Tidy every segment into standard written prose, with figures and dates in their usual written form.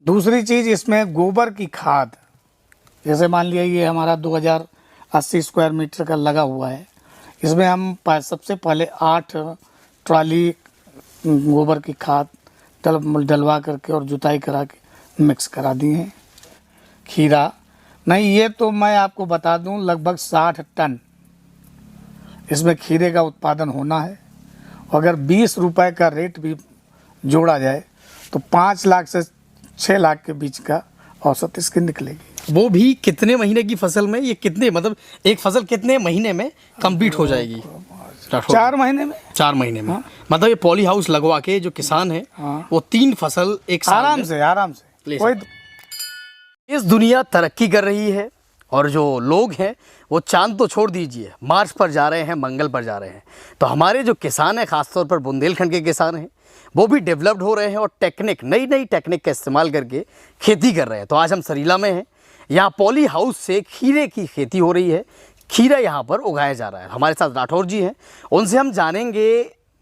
दूसरी चीज़ इसमें गोबर की खाद, जैसे मान लिया ये हमारा 2080 स्क्वायर मीटर का लगा हुआ है, इसमें हम सबसे पहले 8 ट्रॉली गोबर की खाद डलवा करके और जुताई करा के मिक्स करा दिए हैं। खीरा नहीं, ये तो मैं आपको बता दूं लगभग 60 टन इसमें खीरे का उत्पादन होना है। अगर 20 रुपए का रेट भी जोड़ा जाए तो 5 लाख से 6 लाख के बीच का औसत इसकी निकलेगी। वो भी कितने महीने की फसल में? ये कितने मतलब एक फसल कितने महीने में कंप्लीट हो जाएगी? 4 महीने में। 4 महीने में। हाँ। मतलब ये पॉली हाउस लगवा के जो किसान है हाँ। वो 3 फसल एक साल आराम में से ले कोई। इस दुनिया तरक्की कर रही है और जो लोग हैं वो चांद तो छोड़ दीजिए, मार्स पर जा रहे हैं, मंगल पर जा रहे हैं। तो हमारे जो किसान हैं, ख़ासतौर पर बुंदेलखंड के किसान हैं, वो भी डेवलप्ड हो रहे हैं और नई नई टेक्निक का इस्तेमाल करके खेती कर रहे हैं। तो आज हम सरीला में हैं, यहाँ पॉली हाउस से खीरे की खेती हो रही है, खीरा यहाँ पर उगाया जा रहा है। हमारे साथ राठौर जी हैं, उनसे हम जानेंगे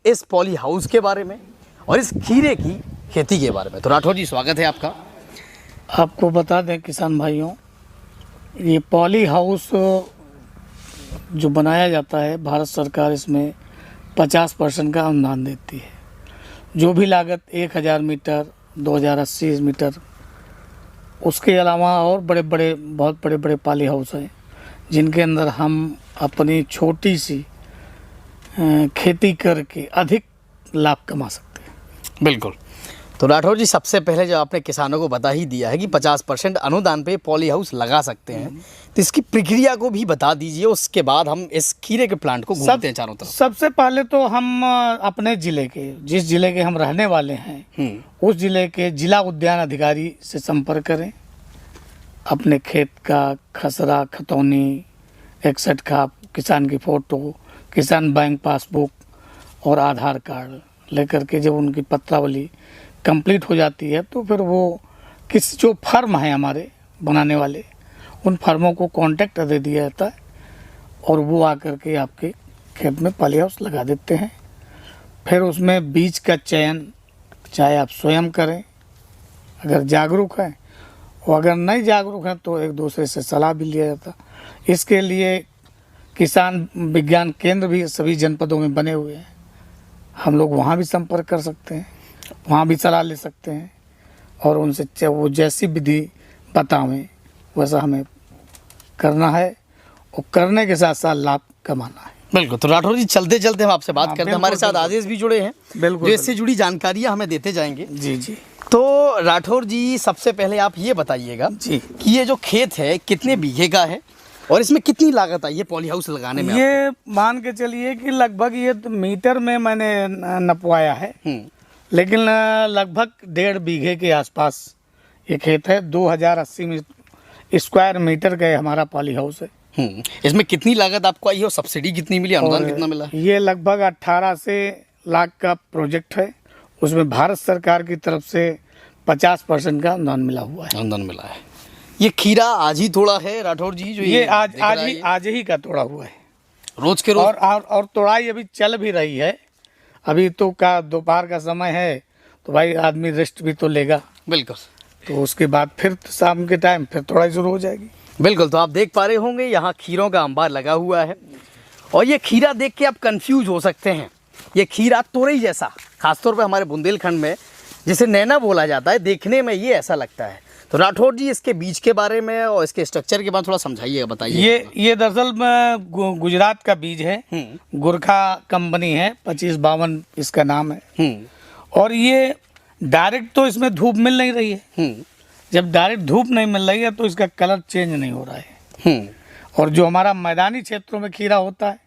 इस पॉली हाउस के बारे में और इस खीरे की खेती के बारे में। तो राठौर जी, स्वागत है आपका। आपको बता दें किसान भाइयों, ये पॉली हाउस जो बनाया जाता है, भारत सरकार इसमें 50% का अनुदान देती है। जो भी लागत 1000 मीटर, 2080 मीटर, उसके अलावा और बहुत बड़े बड़े पॉली हाउस हैं जिनके अंदर हम अपनी छोटी सी खेती करके अधिक लाभ कमा सकते हैं। बिल्कुल। तो राठौर जी, सबसे पहले जो आपने किसानों को बता ही दिया है कि 50% अनुदान पे पॉली हाउस लगा सकते हैं, तो इसकी प्रक्रिया को भी बता दीजिए। उसके बाद हम इस खीरे के प्लांट को घूमते हैं चारों तरफ। सबसे पहले तो हम अपने ज़िले के, जिस ज़िले के हम रहने वाले हैं, उस ज़िले के जिला उद्यान अधिकारी से संपर्क करें। अपने खेत का खसरा, खतौनी, 61 का किसान की फ़ोटो, किसान बैंक पासबुक और आधार कार्ड लेकर के जब उनकी पत्रावली कंप्लीट हो जाती है तो फिर वो जो फर्म है हमारे बनाने वाले, उन फर्मों को कांटेक्ट दे दिया जाता है और वो आकर के आपके खेत में पॉली हाउस लगा देते हैं। फिर उसमें बीज का चयन चाहे आप स्वयं करें अगर जागरूक हैं, और अगर नहीं जागरूक हैं तो एक दूसरे से सलाह भी लिया जाता। इसके लिए किसान विज्ञान केंद्र भी सभी जनपदों में बने हुए हैं, हम लोग वहाँ भी संपर्क कर सकते हैं, वहाँ भी सलाह ले सकते हैं और उनसे वो जैसी विधि बतावें वैसा हमें करना है और करने के साथ साथ लाभ कमाना है। बिल्कुल। तो राठौर जी, चलते चलते हम आपसे बात करते हैं। हमारे साथ आदेश भी जुड़े हैं, बिल्कुल, जो इससे जुड़ी जानकारियाँ हमें देते जाएंगे। जी जी। तो राठौर जी, सबसे पहले आप ये बताइएगा जी कि ये जो खेत है कितने बीघे का है और इसमें कितनी लागत आई है पॉली हाउस लगाने में? ये मान के चलिए कि लगभग ये मीटर में मैंने नपवाया है, लेकिन लगभग 1.5 बीघे के आसपास ये खेत है। 2080 स्क्वायर मीटर का हमारा पॉली हाउस है। इसमें कितनी लागत आपको आई है और सब्सिडी कितनी मिली, अनुदान कितना मिला? ये लगभग 18 से लाख का प्रोजेक्ट है। उसमें भारत सरकार की तरफ से 50% का अनुदान मिला हुआ है। अनुदान मिला है। ये खीरा आज ही तोड़ा है राठौर जी? जो ये आज ही का तोड़ा हुआ है, रोज के रोज। और तोड़ाई अभी चल भी रही है। अभी तो दोपहर का समय है तो भाई आदमी रेस्ट भी तो लेगा। बिल्कुल। तो उसके बाद फिर शाम के टाइम फिर तोड़ाई शुरू हो जाएगी। बिल्कुल। तो आप देख पा रहे होंगे यहाँ खीरों का अंबार लगा हुआ है और ये खीरा देख के आप कंफ्यूज हो सकते हैं। ये खीरा तोरई जैसा, खासतौर पे हमारे बुंदेलखंड में जिसे नैना बोला जाता है, देखने में ये ऐसा लगता है। तो राठौर जी, इसके बीज के बारे में और इसके स्ट्रक्चर के बारे में थोड़ा समझाइएगा, बताइए। ये दरअसल गुजरात का बीज है, गुरखा कंपनी है, 2552 इसका नाम है। और ये डायरेक्ट तो इसमें धूप मिल नहीं रही है। जब डायरेक्ट धूप नहीं मिल रही है तो इसका कलर चेंज नहीं हो रहा है। और जो हमारा मैदानी क्षेत्रों में खीरा होता है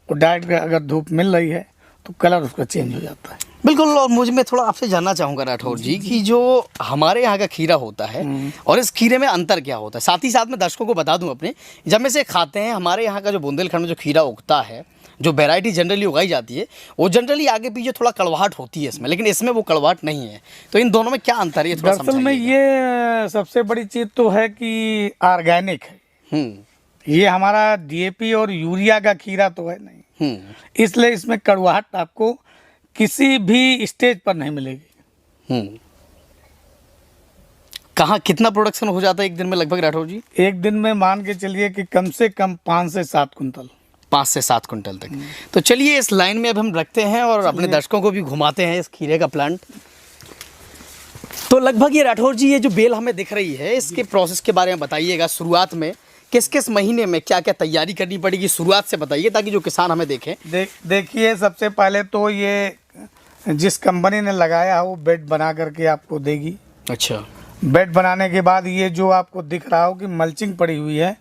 वो डायरेक्ट अगर धूप मिल रही है तो कलर उसका चेंज हो जाता है। बिल्कुल। और मैं थोड़ा आपसे जानना चाहूँगा राठौर जी कि जो हमारे यहाँ का खीरा होता है और इस खीरे में अंतर क्या होता है? साथ ही साथ मैं दर्शकों को बता दूं अपने, जब में से खाते हैं हमारे यहाँ का जो बुंदेलखंड में जो खीरा उगता है, जो वैरायटी जनरली उगाई जाती है, वो जनरली आगे पीछे थोड़ा कड़वाहट होती है इसमें, लेकिन इसमें वो कड़वाहट नहीं है। तो इन दोनों में क्या अंतर है? दरअसल में ये सबसे बड़ी चीज़ तो है कि ऑर्गेनिक है। ये हमारा DAP और यूरिया का खीरा तो है नहीं, इसलिए इसमें कड़वाहट आपको किसी भी स्टेज पर नहीं मिलेगी। कहाँ कितना प्रोडक्शन हो जाता है एक दिन में लगभग राठौर जी? एक दिन में मान के चलिए कि कम से कम 5 से 7 कुंटल। 5 से 7 कुंटल तक। तो चलिए इस लाइन में अब हम रखते हैं और अपने दर्शकों को भी घुमाते हैं इस खीरे का प्लांट। तो लगभग ये राठौर जी, ये जो बेल हमें दिख रही है, इसके प्रोसेस के बारे में बताइएगा। शुरुआत में किस किस महीने में क्या क्या तैयारी करनी पड़ेगी, शुरुआत से बताइए ताकि जो किसान हमें देखें। देखिए, सबसे पहले तो ये जिस कंपनी ने लगाया है वो बेड बना करके आपको देगी। अच्छा। बेड बनाने के बाद ये जो आपको दिख रहा हो कि मल्चिंग पड़ी हुई है,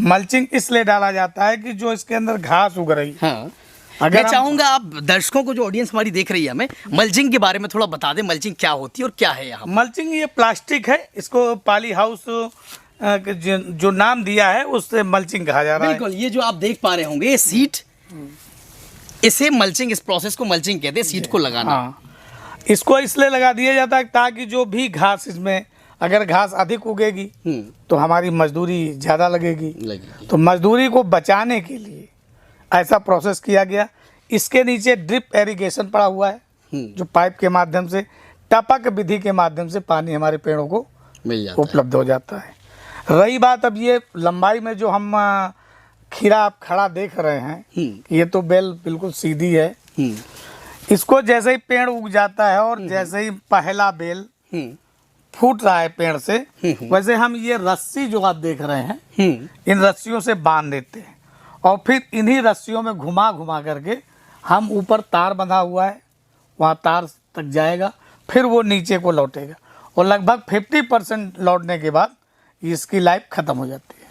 मल्चिंग इसलिए डाला जाता है कि जो इसके अंदर घास उग रही है। हाँ। मैं चाहूंगा आप दर्शकों को, जो ऑडियंस हमारी देख रही है, हमें मल्चिंग के बारे में थोड़ा बता दें। मल्चिंग क्या होती है और क्या है यहाँ? मल्चिंग ये प्लास्टिक है, इसको पॉली हाउस जो नाम दिया है उससे मल्चिंग कहा जा रहा है। बिल्कुल, ये जो आप देख पा रहे होंगे ये सीट, इसे मल्चिंग, इस प्रोसेस को मल्चिंग कहते हैं, सीट को लगाना। हाँ, इसको इसलिए लगा दिया जाता है ताकि जो भी घास, इसमें अगर घास अधिक उगेगी तो हमारी मजदूरी ज़्यादा लगेगी। तो मजदूरी को बचाने के लिए ऐसा प्रोसेस किया गया। इसके नीचे ड्रिप एरिगेशन पड़ा हुआ है, जो पाइप के माध्यम से, टपक विधि के माध्यम से पानी हमारे पेड़ों को मिल जाता उपलब्ध हो जाता है। रही बात अब ये लंबाई में, जो हम खीरा आप खड़ा देख रहे हैं, ये तो बेल बिल्कुल सीधी है। इसको जैसे ही पेड़ उग जाता है और जैसे ही पहला बेल फूट रहा है पेड़ से, वैसे हम ये रस्सी जो आप देख रहे हैं, इन रस्सियों से बांध देते हैं और फिर इन्हीं रस्सियों में घुमा घुमा करके हम, ऊपर तार बंधा हुआ है, वहाँ तार तक जाएगा, फिर वो नीचे को लौटेगा और लगभग 50% लौटने के बाद इसकी लाइफ खत्म हो जाती है।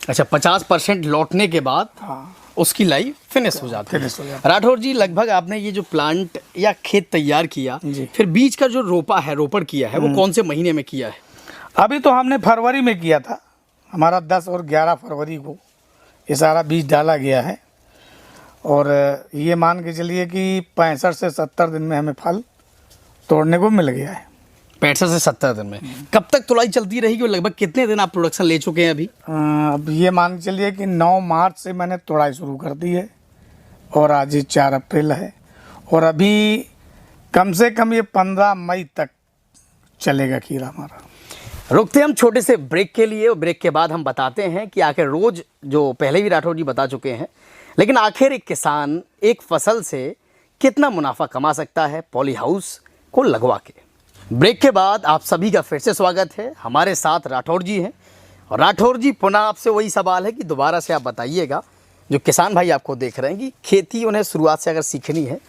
अच्छा, 50% लौटने के बाद हाँ, उसकी लाइफ फिनिश हो जाती है। राठौर जी, लगभग आपने ये जो प्लांट या खेत तैयार किया, फिर बीज का जो रोपण किया है, वो कौन से महीने में किया है? अभी तो हमने फरवरी में किया था। हमारा 10 और 11 फरवरी को ये सारा बीज डाला गया है और ये मान के चलिए कि 65 से 70 दिन में हमें फल तोड़ने को मिल गया है। 65 से 70 दिन में। कब तक तुलाई चलती रहेगी और लगभग कितने दिन आप प्रोडक्शन ले चुके हैं अभी? अब ये मान के चलिए कि 9 मार्च से मैंने तोड़ाई शुरू कर दी है और आज 4 अप्रैल है और अभी कम से कम ये 15 मई तक चलेगा खीरा हमारा। रुकते हम छोटे से ब्रेक के लिए और ब्रेक के बाद हम बताते हैं कि आखिर रोज़, जो पहले भी राठौर जी बता चुके हैं, लेकिन आखिर एक किसान एक फसल से कितना मुनाफा कमा सकता है पॉली हाउस को लगवा के। ब्रेक के बाद आप सभी का फिर से स्वागत है। हमारे साथ राठौर जी हैं और राठौर जी, पुनः आपसे वही सवाल है कि दोबारा से आप बताइएगा, जो किसान भाई आपको देख रहे हैं, कि खेती उन्हें शुरुआत से अगर सीखनी है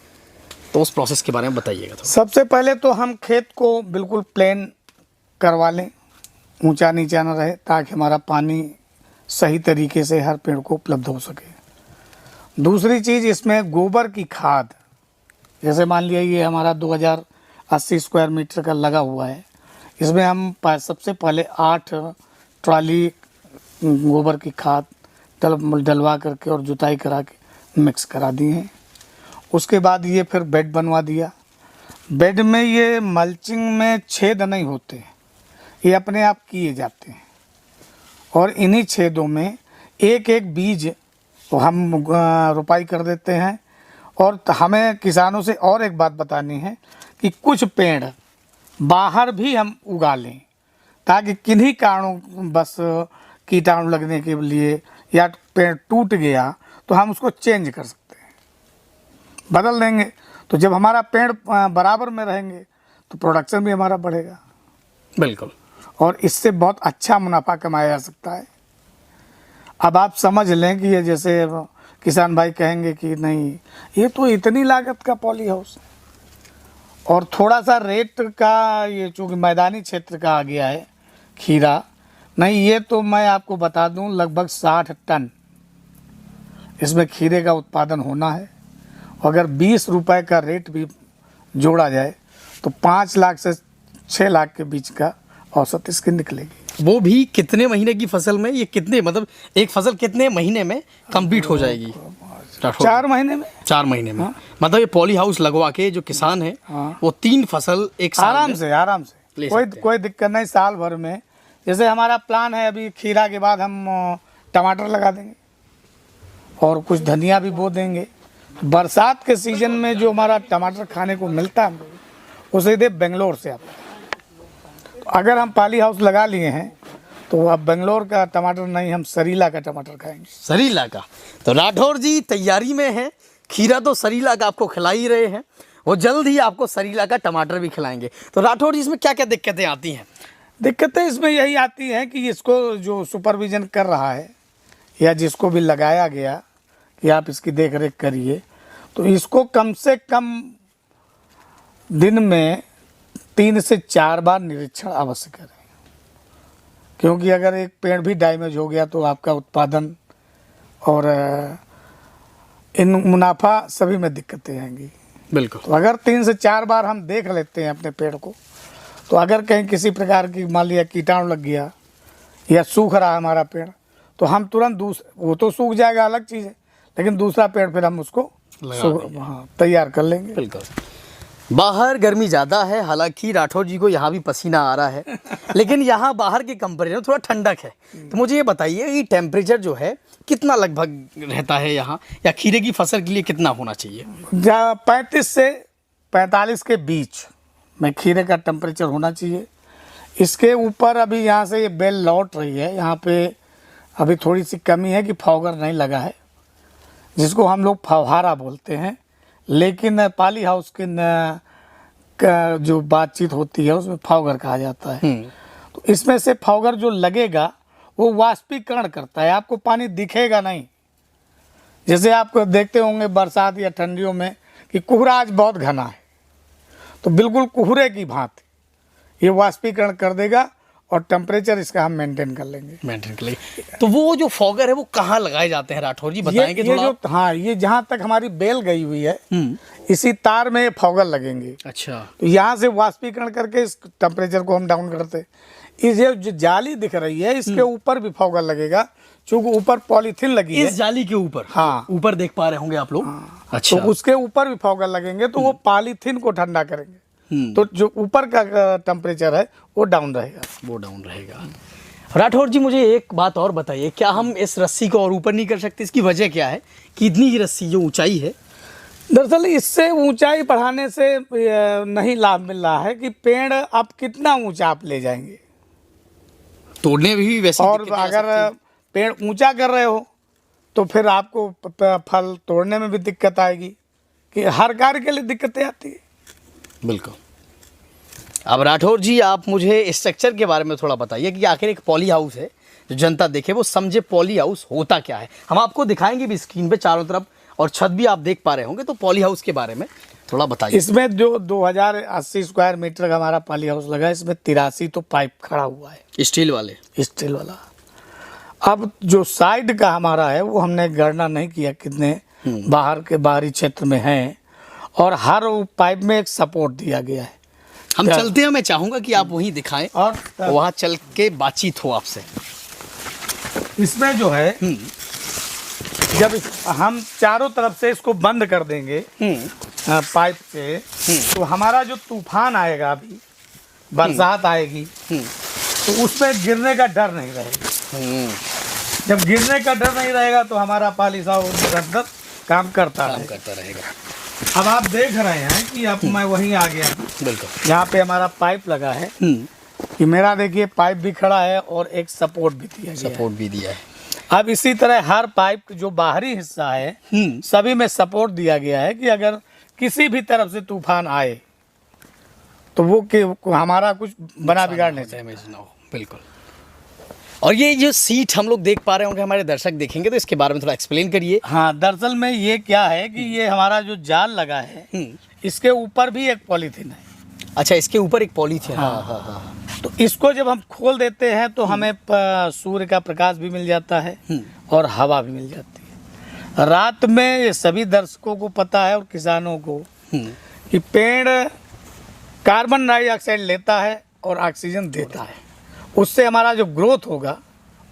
तो उस प्रोसेस के बारे में बताइएगा। तो सबसे पहले तो हम खेत को बिल्कुल प्लेन करवा लें, ऊंचा नीचा न रहे, ताकि हमारा पानी सही तरीके से हर पेड़ को उपलब्ध हो सके। दूसरी चीज़, इसमें गोबर की खाद, जैसे मान लिया ये हमारा 2080 स्क्वायर मीटर का लगा हुआ है, इसमें हम सबसे पहले 8 ट्रॉली गोबर की खाद डलवा करके और जुताई करा के मिक्स करा दिए हैं। उसके बाद ये फिर बेड बनवा दिया। बेड में ये मल्चिंग में छेद नहीं होते, ये अपने आप किए जाते हैं और इन्हीं छेदों में एक एक बीज हम रोपाई कर देते हैं। और हमें किसानों से और एक बात बतानी है कि कुछ पेड़ बाहर भी हम उगा लें, ताकि किन्हीं कारणों बस कीटाणु लगने के लिए या पेड़ टूट गया तो हम उसको चेंज कर सकते हैं, बदल देंगे। तो जब हमारा पेड़ बराबर में रहेंगे तो प्रोडक्शन भी हमारा बढ़ेगा। बिल्कुल, और इससे बहुत अच्छा मुनाफा कमाया जा सकता है। अब आप समझ लें कि ये जैसे किसान भाई कहेंगे कि नहीं, ये तो इतनी लागत का पॉली हाउस है और थोड़ा सा रेट का, ये चूँकि मैदानी क्षेत्र का आ गया है खीरा, नहीं, ये तो मैं आपको बता दूं लगभग 60 टन इसमें खीरे का उत्पादन होना है। अगर 20 रुपए का रेट भी जोड़ा जाए तो 5 लाख से 6 लाख के बीच का औसत इसकी निकलेगी। वो भी कितने महीने की फसल में? ये कितने, मतलब एक फसल कितने महीने में कंप्लीट हो जाएगी? 4 महीने में। 4 महीने में। हाँ। मतलब ये पॉली हाउस लगवा के जो किसान है, हाँ, वो 3 फसल एक साल आराम से कोई दिक्कत नहीं। साल भर में, जैसे हमारा प्लान है अभी खीरा के बाद हम टमाटर लगा देंगे और कुछ धनिया भी बो देंगे। बरसात के सीजन में जो हमारा टमाटर खाने को मिलता है वो सीधे बेंगलोर से आता है। तो अगर हम पॉली हाउस लगा लिए हैं तो अब बेंगलोर का टमाटर नहीं, हम सरीला का टमाटर खाएंगे। सरीला का। तो राठौर जी तैयारी में है, खीरा तो सरीला का आपको खिला ही रहे हैं, वो जल्द ही आपको सरीला का टमाटर भी खिलाएंगे। तो राठौर जी इसमें क्या क्या दिक्कतें आती हैं? दिक्कतें इसमें यही आती हैं कि इसको जो सुपरविजन कर रहा है या जिसको भी लगाया गया कि आप इसकी देख रेख करिए, तो इसको कम से कम दिन में 3 से 4 बार निरीक्षण अवश्य करें, क्योंकि अगर एक पेड़ भी डैमेज हो गया तो आपका उत्पादन और इन मुनाफा सभी में दिक्कतें आएंगी। बिल्कुल। तो अगर 3 से 4 बार हम देख लेते हैं अपने पेड़ को, तो अगर कहीं किसी प्रकार की मान लिया कीटाणु लग गया या सूख रहा है हमारा पेड़, तो हम तुरंत वो तो सूख जाएगा अलग चीज़ है, लेकिन दूसरा पेड़ फिर हम उसको हाँ तैयार कर लेंगे। बिल्कुल। बाहर गर्मी ज़्यादा है, हालांकि राठौर जी को यहाँ भी पसीना आ रहा है, लेकिन यहाँ बाहर के कंपेरिजन थोड़ा ठंडक है। तो मुझे ये बताइए कि टेम्परेचर जो है कितना लगभग रहता है यहाँ, या खीरे की फसल के लिए कितना होना चाहिए? 35 से 45 के बीच में खीरे का टेम्परेचर होना चाहिए। इसके ऊपर अभी यहाँ से ये बेल लौट रही है, यहाँ पे अभी थोड़ी सी कमी है कि फॉगर नहीं लगा है, जिसको हम लोग फव्वारा बोलते हैं, लेकिन पॉली हाउस के जो बातचीत होती है उसमें फॉगर कहा जाता है। तो इसमें से फॉगर जो लगेगा वो वाष्पीकरण करता है, आपको पानी दिखेगा नहीं। जैसे आप देखते होंगे बरसात या ठंडियों में कि कोहरा आज बहुत घना है, तो बिल्कुल कोहरे की भांति ये वाष्पीकरण कर देगा और टेम्परेचर इसका हम मेंटेन कर लेंगे। तो वो जो फॉगर है वो कहाँ लगाए जाते हैं राठौर जी, बताएंगे ये थोड़ा? जो हाँ, ये जहाँ तक हमारी बेल गई हुई है इसी तार में ये फॉगर लगेंगे। अच्छा। तो यहाँ से वाष्पीकरण करके इस टेम्परेचर को हम डाउन करते हैं। ये जो जाली दिख रही है इसके ऊपर भी फॉगर लगेगा, चूंकि ऊपर पॉलीथीन लगी है इस जाली के ऊपर। हाँ, ऊपर देख पा रहे होंगे आप लोग। हाँ। अच्छा। तो उसके ऊपर भी फॉगर लगेंगे तो वो पॉलीथीन को ठंडा करेंगे, तो जो ऊपर का टेम्परेचर है वो डाउन रहेगा। राठौर जी मुझे एक बात और बताइए, क्या हम इस रस्सी को और ऊपर नहीं कर सकते? इसकी वजह क्या है कि इतनी ही रस्सी जो ऊंचाई है? दरअसल इससे ऊंचाई बढ़ाने से नहीं लाभ मिल रहा है कि पेड़ आप कितना ऊंचा आप ले जाएंगे, तोड़ने भी वैसे। और अगर पेड़ ऊंचा कर रहे हो तो फिर आपको फल तोड़ने में भी दिक्कत आएगी, कि हर कार्य के लिए दिक्कतें आती है। बिल्कुल। अब राठौर जी आप मुझे स्ट्रक्चर के बारे में थोड़ा बताइए कि आखिर एक पॉली हाउस है, जो जनता देखे वो समझे पॉली हाउस होता क्या है। हम आपको दिखाएंगे भी स्क्रीन पे चारों तरफ, और छत भी आप देख पा रहे होंगे। तो पॉली हाउस के बारे में थोड़ा बताइए। इसमें जो 2080 स्क्वायर मीटर का हमारा पॉली हाउस लगा है, इसमें 83 तो पाइप खड़ा हुआ है, स्टील वाला। अब जो साइड का हमारा है वो हमने गणना नहीं किया कितने बाहर के बाहरी क्षेत्र में हैं, और हर पाइप में एक सपोर्ट दिया गया है। हम चलते हैं, मैं चाहूँगा कि आप वहीं दिखाएं और वहाँ चल के बातचीत हो आपसे। इसमें जो है जब हम चारों तरफ से इसको बंद कर देंगे पाइप से, तो हमारा जो तूफान आएगा, अभी बरसात आएगी, तो उसमें गिरने का डर नहीं रहेगा। जब गिरने का डर नहीं रहेगा तो हमारा पॉली हाउस काम करता रहेगा। अब आप देख रहे हैं कि अब मैं वहीं आ गया। बिल्कुल। यहाँ पे हमारा पाइप लगा है कि मेरा देखिए पाइप भी खड़ा है और एक सपोर्ट भी दिया है। अब इसी तरह हर पाइप जो बाहरी हिस्सा है सभी में सपोर्ट दिया गया है कि अगर किसी भी तरफ से तूफान आए तो वो हमारा कुछ बना बिगाड़ नहीं चाहिए। बिल्कुल। और ये जो सीट हम लोग देख पा रहे होंगे, हमारे दर्शक देखेंगे, तो इसके बारे में थोड़ा एक्सप्लेन करिए। हाँ, दरअसल में ये क्या है कि ये हमारा जो जाल लगा है इसके ऊपर भी एक पॉलीथीन है। अच्छा, इसके ऊपर एक पॉलीथीन। हाँ। तो इसको जब हम खोल देते हैं तो हमें सूर्य का प्रकाश भी मिल जाता है और हवा भी मिल जाती है। रात में ये सभी दर्शकों को पता है और किसानों को कि पेड़ कार्बन डाइऑक्साइड लेता है और ऑक्सीजन देता है, उससे हमारा जो ग्रोथ होगा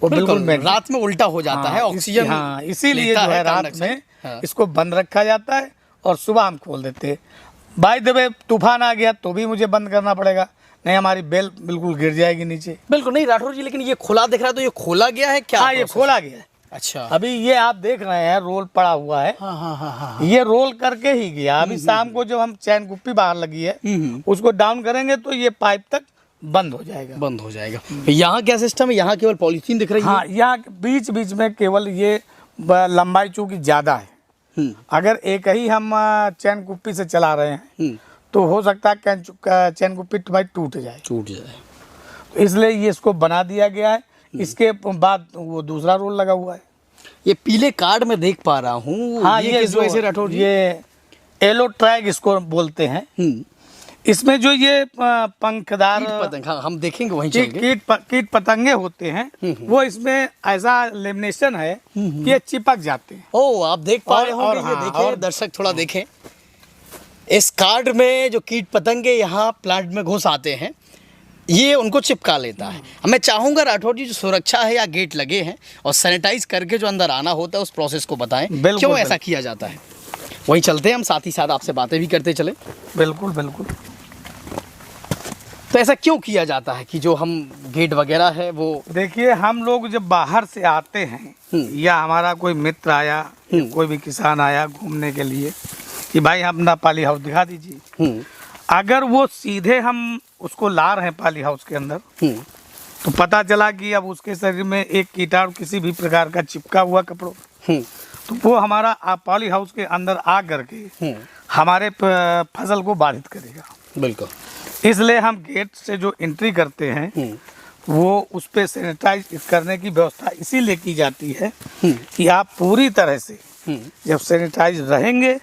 वो बिल्कुल रात में उल्टा हो जाता है, ऑक्सीजन। हाँ, इसीलिए जो है रात में इसको बंद रखा जाता है और सुबह हम खोल देते हैं। बाय द वे तूफान आ गया तो भी मुझे बंद करना पड़ेगा, नहीं हमारी बेल बिल्कुल गिर जाएगी नीचे। बिल्कुल नहीं राठौर जी, लेकिन ये खुला दिख रहा है, तो ये खोला गया है क्या? हाँ, ये खोला गया है। अच्छा। अभी ये आप देख रहे हैं रोल पड़ा हुआ है। हाँ। ये रोल करके ही गया। अभी शाम को जब हम चैन गुप्पी बाहर लगी है उसको डाउन करेंगे तो ये पाइप तक बंद हो जाएगा। बंद हो जाएगा। यहाँ क्या सिस्टम है? यहाँ केवल पॉलीथीन दिख रही है? हाँ, यहाँ बीच बीच में केवल ये लंबाई चूंकि ज़्यादा है, अगर एक ही हम चैन कुप्पी से चला रहे हैं तो हो सकता है चैन कुप्पी तुम्हारी टूट जाए। तो इसलिए ये इसको बना दिया गया है। इसके बाद वो दूसरा रोल लगा हुआ है। ये पीले कार्ड में देख पा रहा हूँ। हाँ, ये किस वजह से राठौर जी? ये एलो ट्रैग इसको बोलते हैं। इसमें जो ये पंखदार पतंग, हाँ, हम देखेंगे वहीं चल के। कीट पतंगे होते हैं, वो इसमें ऐसा लेमिनेशन है कि ये चिपक जाते हैं। ओ, आप देख पा रहे होंगे। ये हाँ, देखें दर्शक, थोड़ा देखें। इस कार्ड में जो कीट पतंगे यहाँ प्लांट में घुस आते हैं, ये उनको चिपका लेता है। मैं चाहूँगा राठौर जी, जो सुरक्षा है या गेट लगे हैं और सैनिटाइज करके जो अंदर आना होता है उस प्रोसेस को बताएं, क्यों ऐसा किया जाता है। वहीं चलते हैं हम, साथ ही साथ आपसे बातें भी करते चले। बिल्कुल बिल्कुल। तो ऐसा क्यों किया जाता है कि जो हम गेट वगैरह है वो? देखिए, हम लोग जब बाहर से आते हैं या हमारा कोई मित्र आया, कोई भी किसान आया घूमने के लिए कि भाई हम अपना पाली हाउस दिखा दीजिए, अगर वो सीधे हम उसको ला रहे हैं पाली हाउस के अंदर, तो पता चला कि अब उसके शरीर में एक कीटाणु किसी भी प्रकार का चिपका हुआ कपड़ों, तो वो हमारा पाली हाउस के अंदर आ करके हमारे फसल को बाधित करेगा। बिल्कुल। इसलिए हम गेट से जो एंट्री करते हैं वो उस पर सैनिटाइज करने की व्यवस्था इसीलिए की जाती है कि आप पूरी तरह से जब सैनिटाइज रहेंगे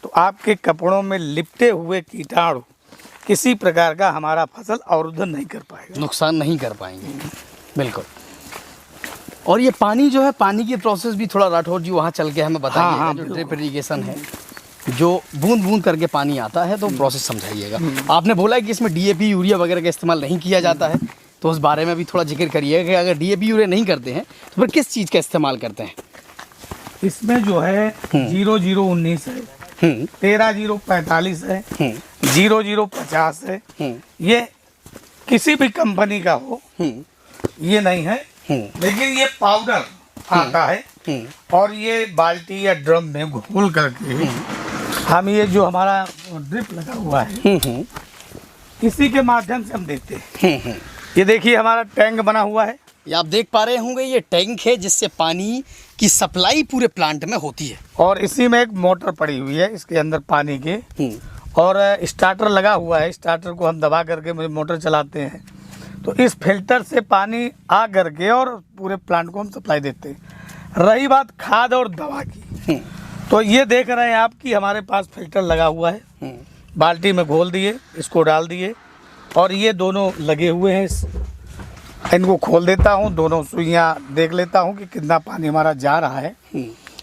तो आपके कपड़ों में लिपटे हुए कीटाणु किसी प्रकार का हमारा फसल अवरुद्ध नहीं कर पाएगा, नुकसान नहीं कर पाएंगे। बिल्कुल। और ये पानी जो है, पानी की प्रोसेस भी थोड़ा राठौर जी वहाँ चल के हमें बताइएगा। हाँ, जो ड्रिप इरिगेशन है, जो बूंद बूंद करके पानी आता है, तो प्रोसेस समझाइएगा। आपने बोला कि इसमें डीएपी यूरिया वगैरह का इस्तेमाल नहीं किया जाता है, तो उस बारे में भी थोड़ा जिक्र करिएगा कि अगर डीएपी यूरिया नहीं करते हैं तो फिर किस चीज़ का इस्तेमाल करते हैं? इसमें जो है 0019 है, 13045 है, 0050 है। ये किसी भी कंपनी का हो, ये नहीं है, लेकिन ये पाउडर आता है और ये बाल्टी या ड्रम में घोल करके हम ये जो हमारा ड्रिप लगा हुआ है इसी के माध्यम से हम देते हैं। ये देखिए हमारा टैंक बना हुआ है, ये आप देख पा रहे होंगे। ये टैंक है जिससे पानी की सप्लाई पूरे प्लांट में होती है, और इसी में एक मोटर पड़ी हुई है इसके अंदर पानी के, और स्टार्टर लगा हुआ है। स्टार्टर को हम दबा करके मोटर चलाते हैं, तो इस फिल्टर से पानी आ करके और पूरे प्लांट को हम सप्लाई देते हैं। रही बात खाद और दवा की, तो ये देख रहे हैं आप कि हमारे पास फिल्टर लगा हुआ है, बाल्टी में घोल दिए, इसको डाल दिए, और ये दोनों लगे हुए हैं। इनको खोल देता हूँ, दोनों सुइयाँ देख लेता हूँ कि कितना पानी हमारा जा रहा है।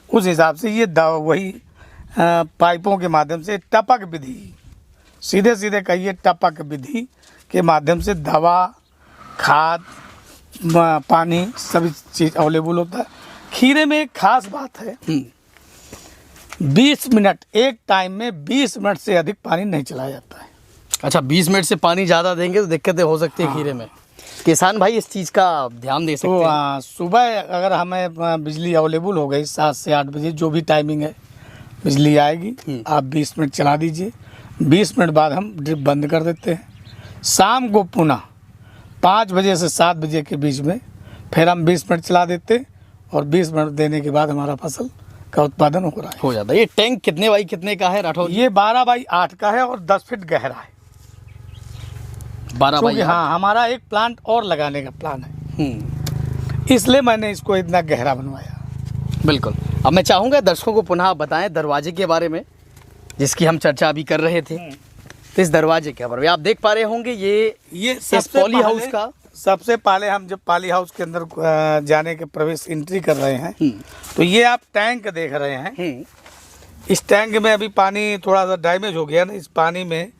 उस हिसाब से ये वही पाइपों के माध्यम से टपक विधि, सीधे सीधे कहिए टपक विधि के माध्यम से दवा, खाद, पानी सभी चीज़ अवेलेबल होता है। खीरे में एक खास बात है, 20 मिनट, एक टाइम में 20 मिनट से अधिक पानी नहीं चलाया जाता है। अच्छा, 20 मिनट से पानी ज़्यादा देंगे तो दिक्कतें हो सकती है खीरे में। किसान भाई इस चीज़ का ध्यान दे सकते हैं। तो सुबह अगर हमें बिजली अवेलेबल हो गई 7 से 8 बजे, जो भी टाइमिंग है बिजली आएगी, आप 20 मिनट चला दीजिए। 20 मिनट बाद हम ड्रिप बंद कर देते हैं। शाम को पुनः 5 बजे से 7 बजे के बीच में फिर हम 20 मिनट चला देते हैं, और 20 मिनट देने के बाद हमारा फसल का उत्पादन हो रहा है, हो जाता है। ये टैंक कितने बाई कितने का है राठौर? ये 12 बाई 8 का है और 10 फीट गहरा है। 12 बाई 8। हाँ, हमारा एक प्लांट और लगाने का प्लान है, इसलिए मैंने इसको इतना गहरा बनवाया। बिल्कुल। अब मैं चाहूँगा दर्शकों को पुनः आप बताएं दरवाजे के बारे में, जिसकी हम चर्चा अभी कर रहे थे। तो इस दरवाजे के बारे में आप देख पा रहे होंगे, ये पॉली हाउस का सबसे पहले हम जब पाली हाउस के अंदर जाने के प्रवेश एंट्री कर रहे हैं, तो ये आप टैंक देख रहे हैं। इस टैंक में अभी पानी थोड़ा सा डैमेज हो गया ना, इस पानी में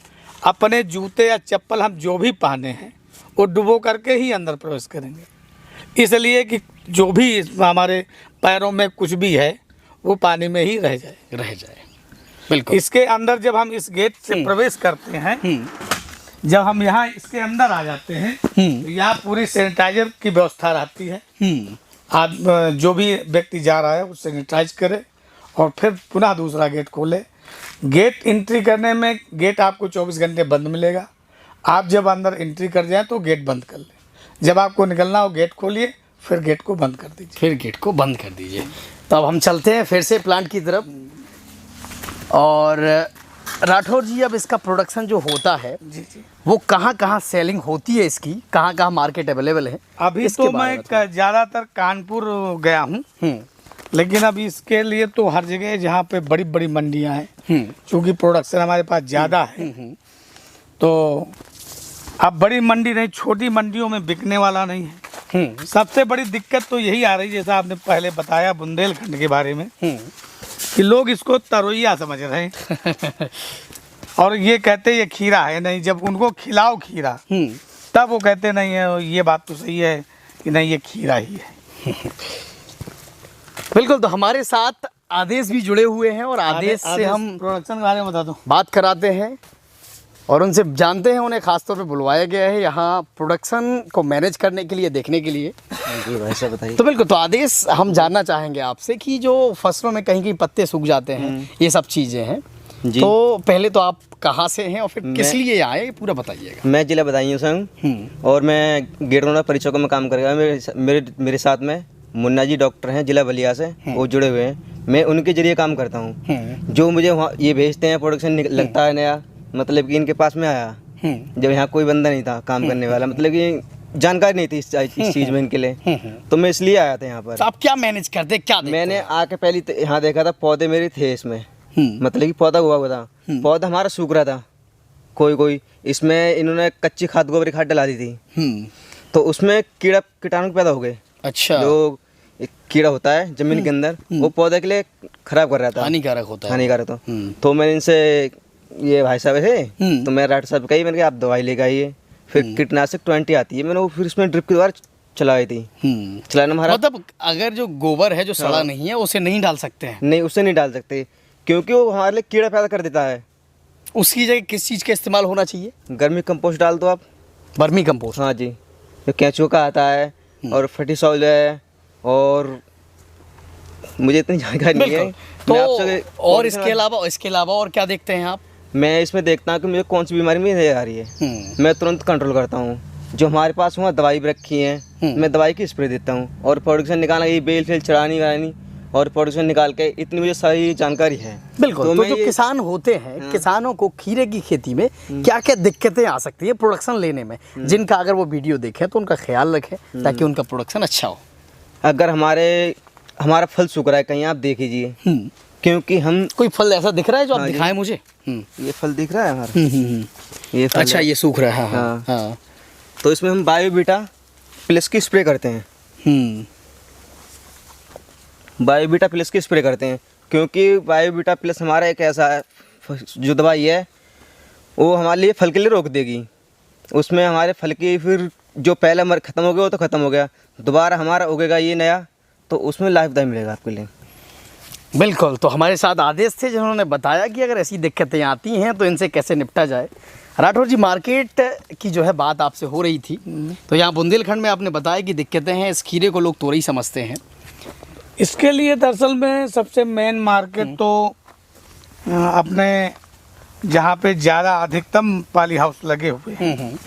अपने जूते या चप्पल हम जो भी पहने हैं वो डुबो करके ही अंदर प्रवेश करेंगे, इसलिए कि जो भी हमारे पैरों में कुछ भी है वो पानी में ही रह जाए। बिल्कुल। इसके अंदर जब हम इस गेट से प्रवेश करते हैं, जब हम यहाँ इसके अंदर आ जाते हैं, तो यहाँ पूरी सैनिटाइजर की व्यवस्था रहती है। आप जो भी व्यक्ति जा रहा है वो सैनिटाइज करे और फिर पुनः दूसरा गेट खोले। गेट एंट्री करने में गेट आपको 24 घंटे बंद मिलेगा। आप जब अंदर एंट्री कर जाएं तो गेट बंद कर लें, जब आपको निकलना हो गेट खोलिए, फिर गेट को बंद कर दीजिए। फिर गेट को बंद कर दीजिए। तो अब हम चलते हैं फिर से प्लांट की तरफ। और राठौर जी, अब इसका प्रोडक्शन जो होता है जी जी, वो कहाँ कहाँ सेलिंग होती है, इसकी कहाँ कहाँ मार्केट अवेलेबल है? अभी इसके तो बारे में मैं ज़्यादातर कानपुर गया हूँ, लेकिन अब इसके लिए तो हर जगह जहाँ पे बड़ी बड़ी मंडियाँ हैं, क्योंकि प्रोडक्शन हमारे पास ज़्यादा है, तो अब बड़ी मंडी नहीं, छोटी मंडियों में बिकने वाला नहीं है। सबसे बड़ी दिक्कत तो यही आ रही है, जैसा आपने पहले बताया बुंदेलखंड के बारे में, कि लोग इसको तरोइया समझ रहे हैं और ये कहते ये खीरा है नहीं। जब उनको खिलाओ खीरा तब वो कहते नहीं है, ये बात तो सही है कि नहीं ये खीरा ही है। बिल्कुल। तो हमारे साथ आदेश भी जुड़े हुए हैं और आदेश से हम प्रोडक्शन के बारे में बता दो, बात कराते हैं और उनसे जानते हैं। उन्हें खासतौर पे बुलवाया गया है यहाँ प्रोडक्शन को मैनेज करने के लिए, देखने के लिए। जी भाई साहब बताइए। तो बिल्कुल, तो आदेश हम जानना चाहेंगे आपसे कि जो फसलों में कहीं कहीं पत्ते सूख जाते हैं, ये सब चीज़ें हैं, जी। तो पहले तो आप कहाँ से हैं और फिर किस लिए आए, पूरा बताइएगा। मैं जिला बदायूं से हूँ और मैं गेटोना परिचौकों में काम करेगा। मेरे साथ में मुन्ना जी डॉक्टर हैं जिला बलिया से, वो जुड़े हुए हैं। मैं उनके जरिए काम करता हूँ। जो मुझे वहाँ ये भेजते हैं, प्रोडक्शन लगता है नया, मतलब कि इनके पास में आया जब यहाँ कोई बंदा नहीं था काम करने वाला, मतलब कि जानकारी नहीं थी इस चीज़ में इनके लिए, तो मैं इसलिए आया था यहाँ पर। तो आप क्या मैनेज करते, क्या देखते मैंने हैं? आके पहले यहाँ देखा था, पौधे मेरे थे इसमें, मतलब कि पौधा हुआ था, पौधा हमारा सूख रहा था। कोई इसमें इन्होंने कच्ची खाद, गोबर खाद डला दी थी, तो उसमें कीटाणु पैदा हो गए। अच्छा। जो एक कीड़ा होता है जमीन के अंदर, वो पौधे के लिए खराब कर रहा था, हानिकारक होता है। हानिकारक। तो मैंने इनसे, ये भाई साहब थे, तो मैं राठौर साहब कही, मैंने कहा आप दवाई लेकर आइए। फिर कीटनाशक 20 आती है, मैंने वो फिर इसमें ड्रिप के द्वारा चलाई थी। चलाना हमारा, मतलब अगर जो गोबर है जो सड़ा नहीं है उसे नहीं डाल सकते हैं? नहीं, उससे नहीं डाल सकते, क्योंकि वो हमारे लिए कीड़ा पैदा कर देता है। उसकी जगह किस चीज़ का इस्तेमाल होना चाहिए? गर्मी कंपोस्ट डाल दो आप। Vermi compost? हाँ जी, जो केंचुआ का आता है, और फर्टिसॉइल है, और मुझे इतनी जानकारी नहीं है। तो मैं आपसे और इसके अलावा और क्या देखते हैं आप? मैं इसमें देखता हूँ कि मुझे कौन सी बीमारी मुझे आ रही है, मैं तुरंत कंट्रोल करता हूँ। जो हमारे पास वहाँ दवाई भी रखी है, मैं दवाई की स्प्रे देता हूँ, और प्रोडक्शन निकालना, ये बेल फेल चढ़ानी और प्रोडक्शन निकाल के, इतनी मुझे सारी जानकारी है। बिल्कुल। तो मैं जो किसान होते हैं, किसानों को खीरे की खेती में क्या क्या दिक्कतें आ सकती है प्रोडक्शन लेने में, जिनका अगर वो वीडियो देखें तो उनका ख्याल रखें, ताकि उनका प्रोडक्शन अच्छा हो। अगर हमारा फल सूख रहा है कहीं, आप देख लीजिए, क्योंकि हम, कोई फल ऐसा दिख रहा है जो आप हाँ जी। दिखाएं मुझे? ये फल दिख रहा है हमारा, ये फल अच्छा, है। ये सूख रहा है। हाँ। हाँ। तो इसमें हम बायोबीटा प्लस की स्प्रे करते हैं। बायोबीटा प्लस की स्प्रे करते हैं, क्योंकि बायोबीटा प्लस हमारा एक ऐसा जो दवाई है, वो हमारे लिए फल के लिए रोक देगी। उसमें हमारे फल की, फिर जो पहले मर ख़त्म हो गया वो तो ख़त्म हो गया, दोबारा हमारा उगेगा ये नया, तो उसमें लाभदायक मिलेगा आपके लिए। बिल्कुल। तो हमारे साथ आदेश थे जिन्होंने बताया कि अगर ऐसी दिक्कतें आती हैं तो इनसे कैसे निपटा जाए। राठौर जी, मार्केट की जो है बात आपसे हो रही थी, तो यहाँ बुंदेलखंड में आपने बताया कि दिक्कतें हैं, इस खीरे को लोग तोरई समझते हैं। इसके लिए दरअसल में सबसे मेन मार्केट तो अपने जहाँ पे ज़्यादा अधिकतम पाली हाउस लगे हुए हैं,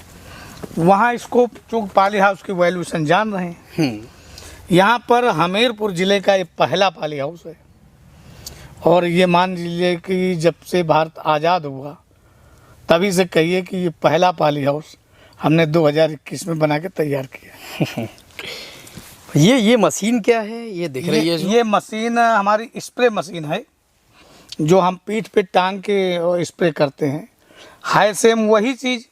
वहाँ इसको चूँकि पाली हाउस की वैल्यूएशन जान रहे हैं। यहाँ पर हमीरपुर ज़िले का ये पहला पाली हाउस है, और ये मान लीजिए कि जब से भारत आज़ाद हुआ तभी से कहिए कि ये पहला पाली हाउस हमने 2021 में बना के तैयार किया। ये मशीन क्या है, ये दिख रही है? ये मशीन हमारी स्प्रे मशीन है, जो हम पीठ पे टांग के स्प्रे करते हैं। है सेम वही चीज़,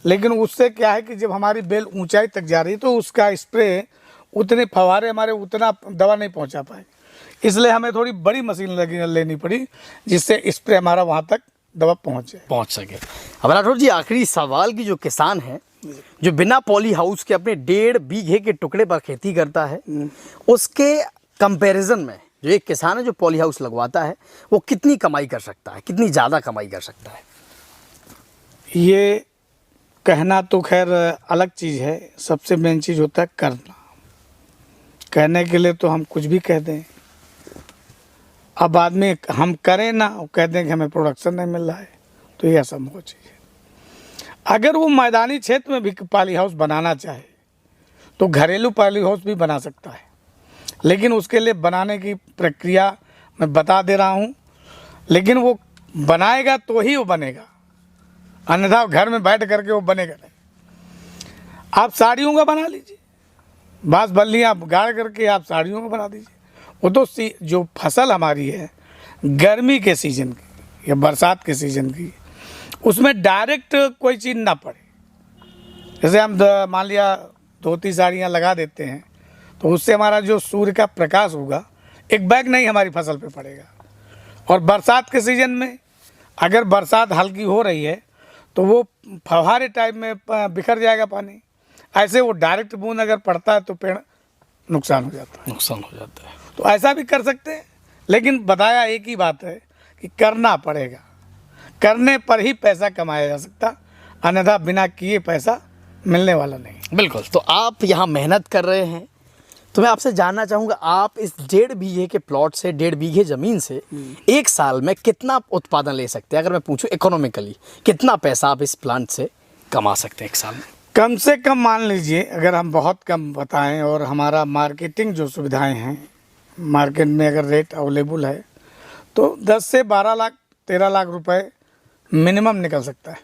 लेकिन उससे क्या है कि जब हमारी बेल ऊंचाई तक जा रही है तो उसका स्प्रे उतने फवारे हमारे उतना दवा नहीं पहुंचा पाए, इसलिए हमें थोड़ी बड़ी मशीन लेनी पड़ी, जिससे स्प्रे हमारा वहाँ तक दवा पहुँच सके। अब राठौर जी, आखिरी सवाल की जो किसान है जो बिना पॉली हाउस के अपने 1.5 बीघे के टुकड़े पर खेती करता है, उसके कंपैरिजन में जो एक किसान है जो पॉली हाउस लगवाता है, वो कितनी कमाई कर सकता है, कितनी ज़्यादा कमाई कर सकता है? ये कहना तो खैर अलग चीज़ है, सबसे मेन चीज़ होता है करना। कहने के लिए तो हम कुछ भी कह दें, अब बाद में हम करें ना और कह दें कि हमें प्रोडक्शन नहीं मिल रहा है, तो ये असंभव चीज़ है। अगर वो मैदानी क्षेत्र में भी पॉली हाउस बनाना चाहे तो घरेलू पॉली हाउस भी बना सकता है, लेकिन उसके लिए बनाने की प्रक्रिया मैं बता दे रहा हूँ। लेकिन वो बनाएगा तो ही वो बनेगा, अन्यथा घर में बैठ करके वो बनेगा नहीं। आप साड़ियों का बना लीजिए, बांस बल्लियाँ गाड़ करके आप साड़ियों का बना दीजिए। वो तो जो फसल हमारी है गर्मी के सीज़न की या बरसात के सीज़न की, उसमें डायरेक्ट कोई चीज़ ना पड़े। जैसे हम मान लिया धोती साड़ियाँ लगा देते हैं तो उससे हमारा जो सूर्य का प्रकाश होगा एक बैग नहीं हमारी फसल पे पड़ेगा। और बरसात के सीज़न में अगर बरसात हल्की हो रही है तो वो फव्वारे टाइप में बिखर जाएगा पानी। ऐसे वो डायरेक्ट बूंद अगर पड़ता है तो पेड़ नुकसान हो जाता है। तो ऐसा भी कर सकते हैं, लेकिन बताया एक ही बात है कि करना पड़ेगा, करने पर ही पैसा कमाया जा सकता, अन्यथा बिना किए पैसा मिलने वाला नहीं। बिल्कुल। तो आप यहाँ मेहनत कर रहे हैं, तो मैं आपसे जानना चाहूँगा, आप इस 1.5 बीघे के प्लॉट से, 1.5 बीघे ज़मीन से एक साल में कितना उत्पादन ले सकते हैं? अगर मैं पूछूं इकोनॉमिकली कितना पैसा आप इस प्लांट से कमा सकते हैं एक साल में? कम से कम मान लीजिए, अगर हम बहुत कम बताएं और हमारा मार्केटिंग जो सुविधाएं हैं, मार्केट में अगर रेट अवेलेबल है तो 10 से 12 लाख 13 लाख रुपए मिनिमम निकल सकता है।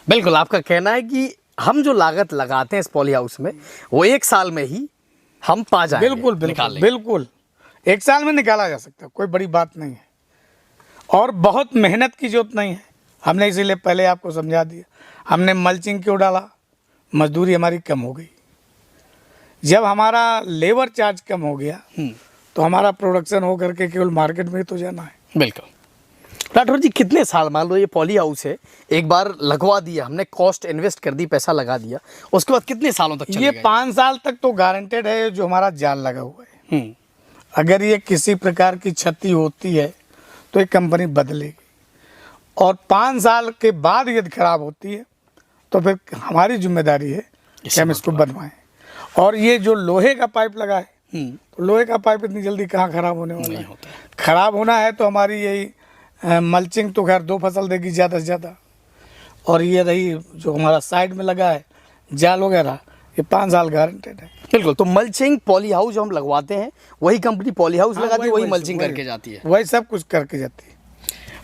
बिल्कुल। आपका कहना है कि हम जो लागत लगाते हैं इस पॉली हाउस में वो एक साल में ही हम पा जाएंगे। बिल्कुल एक साल में निकाला जा सकता है, कोई बड़ी बात नहीं है और बहुत मेहनत की जरूरत नहीं है। हमने इसीलिए पहले आपको समझा दिया। हमने मल्चिंग क्यों डाला? मजदूरी हमारी कम हो गई। जब हमारा लेबर चार्ज कम हो गया तो हमारा प्रोडक्शन हो करके केवल मार्केट में ही तो जाना है। बिल्कुल। राठौर जी, कितने साल, मान लो ये पॉली हाउस है, एक बार लगवा दिया हमने, कॉस्ट इन्वेस्ट कर दी, पैसा लगा दिया, उसके बाद कितने सालों तक चलेगा? ये 5 साल तक तो गारंटेड है जो हमारा जाल लगा हुआ है। अगर ये किसी प्रकार की क्षति होती है तो एक कंपनी बदलेगी, और 5 साल के बाद यदि खराब होती है तो फिर हमारी जिम्मेदारी है कि हम इसको बनवाएं। और ये जो लोहे का पाइप लगा है, तो लोहे का पाइप इतनी जल्दी कहाँ खराब होने वाला है? खराब होना है तो हमारी यही मल्चिंग तो खैर 2 फसल देगी ज़्यादा से ज़्यादा, और ये रही जो हमारा साइड में लगा है जाल वगैरह, ये 5 साल गारंटेड है। बिल्कुल। तो मल्चिंग पॉली हाउस जो हम लगवाते हैं वही कंपनी पॉली हाउस लगाती है, वही मल्चिंग करके जाती है, वही सब कुछ करके जाती है।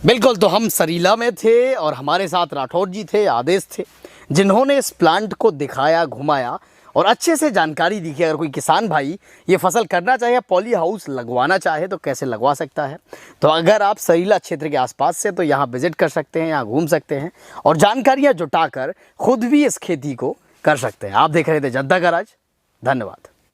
बिल्कुल। तो हम सरीला में थे और हमारे साथ राठौर जी थे, आदेश थे, जिन्होंने इस प्लांट को दिखाया, घुमाया और अच्छे से जानकारी दी कि अगर कोई किसान भाई ये फसल करना चाहे या पॉली हाउस लगवाना चाहे तो कैसे लगवा सकता है। तो अगर आप सरीला क्षेत्र के आसपास से तो यहाँ विजिट कर सकते हैं, यहाँ घूम सकते हैं और जानकारियाँ जुटाकर खुद भी इस खेती को कर सकते हैं। आप देख रहे थे जनता का राज। धन्यवाद।